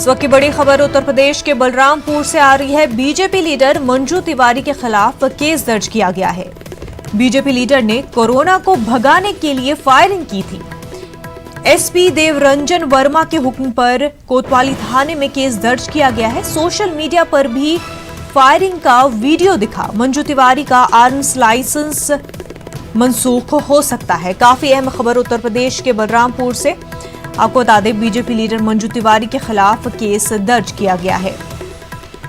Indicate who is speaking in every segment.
Speaker 1: इस वक्त की बड़ी खबर उत्तर प्रदेश के बलरामपुर से आ रही है। बीजेपी लीडर मंजू तिवारी के खिलाफ केस दर्ज किया गया है। बीजेपी लीडर ने कोरोना को भगाने के लिए फायरिंग की थी। एसपी देवरंजन वर्मा के हुक्म पर कोतवाली थाने में केस दर्ज किया गया है। सोशल मीडिया पर भी फायरिंग का वीडियो दिखा। मंजू तिवारी का आर्म्स लाइसेंस मनसूख हो सकता है। काफी अहम खबर उत्तर प्रदेश के बलरामपुर से। आपको बता दें, बीजेपी लीडर मंजू तिवारी के खिलाफ केस दर्ज किया गया है।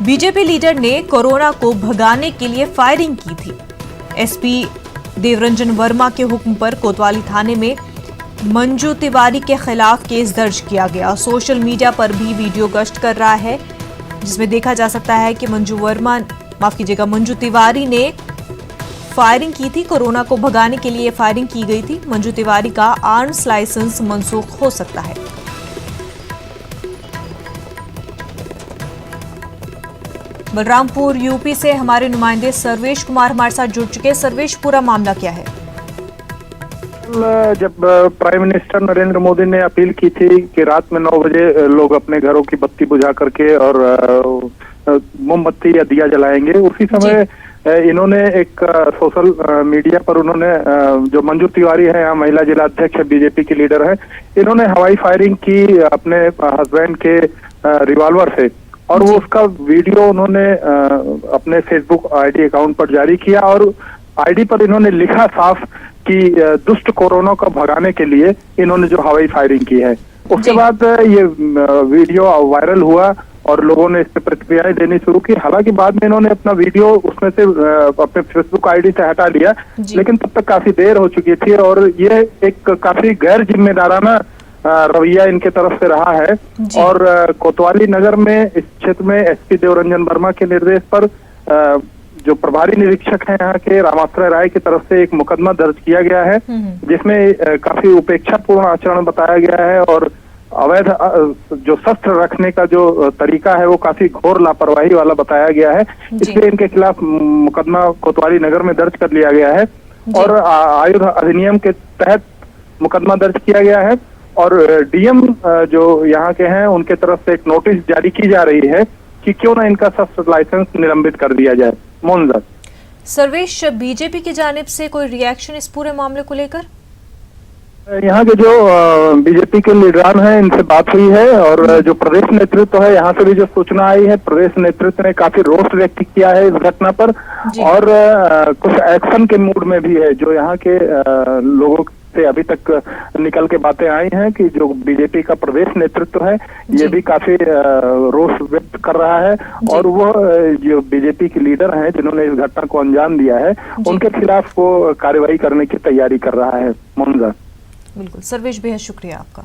Speaker 1: बीजेपी लीडर ने कोरोना को भगाने के लिए फायरिंग की थी। एसपी देवरंजन वर्मा के हुक्म पर कोतवाली थाने में मंजू तिवारी के खिलाफ केस दर्ज किया गया। सोशल मीडिया पर भी वीडियो गश्त कर रहा है, जिसमें देखा जा सकता है कि मंजू तिवारी ने फायरिंग की थी। कोरोना को भगाने के लिए फायरिंग की गई थी। मंजू तिवारी का आर्म्स लाइसेंस मनसूख हो सकता है। बलरामपुर यूपी से हमारे नुमाइंदे सर्वेश कुमार हमारे साथ जुड़ चुके हैं। सर्वेश, पूरा मामला क्या है?
Speaker 2: जब प्राइम मिनिस्टर नरेंद्र मोदी ने अपील की थी कि रात में 9 बजे लोग अपने घरों की बत्ती बुझा करके और मोमबत्ती या दिया जलाएंगे, उसी समय इन्होंने एक सोशल मीडिया पर उन्होंने जो मंजू तिवारी है, यहाँ महिला जिला अध्यक्ष है, बीजेपी की लीडर है, इन्होंने हवाई फायरिंग की अपने हस्बैंड के रिवॉल्वर से, और वो उसका वीडियो उन्होंने अपने फेसबुक आईडी अकाउंट पर जारी किया। और आईडी पर इन्होंने लिखा साफ कि दुष्ट कोरोना को भगाने के लिए इन्होंने जो हवाई फायरिंग की है। उसके बाद ये वीडियो वायरल हुआ और लोगों ने इस पर प्रतिक्रियाएं देनी शुरू की। हालांकि बाद में इन्होंने अपना वीडियो उसमें से अपने फेसबुक आईडी से हटा लिया, लेकिन तब तक काफी देर हो चुकी थी और ये एक काफी गैर जिम्मेदाराना रवैया इनके तरफ से रहा है। और कोतवाली नगर में इस क्षेत्र में एसपी देवरंजन वर्मा के निर्देश पर जो प्रभारी निरीक्षक हैं यहाँ के रामाश्रय राय की तरफ से एक मुकदमा दर्ज किया गया है, जिसमें काफी उपेक्षापूर्ण आचरण बताया गया है और अवैध जो शस्त्र रखने का जो तरीका है वो काफी घोर लापरवाही वाला बताया गया है। इसलिए इनके खिलाफ मुकदमा कोतवाली नगर में दर्ज कर लिया गया है और आयुध अधिनियम के तहत मुकदमा दर्ज किया गया है। और डीएम जो यहाँ के हैं उनके तरफ से एक नोटिस जारी की जा रही है कि क्यों ना इनका शस्त्र लाइसेंस निलंबित कर दिया जाए। मोहनदास।
Speaker 1: सर्वेश, बीजेपी की जानिब से कोई रिएक्शन इस पूरे मामले को लेकर?
Speaker 2: यहाँ के जो बीजेपी के लीडरान हैं, इनसे बात हुई है और जो प्रदेश नेतृत्व है, यहाँ से भी जो सूचना आई है, प्रदेश नेतृत्व ने काफी रोष व्यक्त किया है इस घटना पर और कुछ एक्शन के मूड में भी है। जो यहाँ के लोगों से अभी तक निकल के बातें आई हैं कि जो बीजेपी का प्रदेश नेतृत्व है ये भी काफी रोष व्यक्त कर रहा है और वो जो बीजेपी के लीडर हैं जिन्होंने इस घटना को अंजाम दिया है उनके खिलाफ वो कार्रवाई करने की तैयारी कर रहा है। मोहनदास।
Speaker 1: बिल्कुल सर्वेश, बेहद शुक्रिया आपका।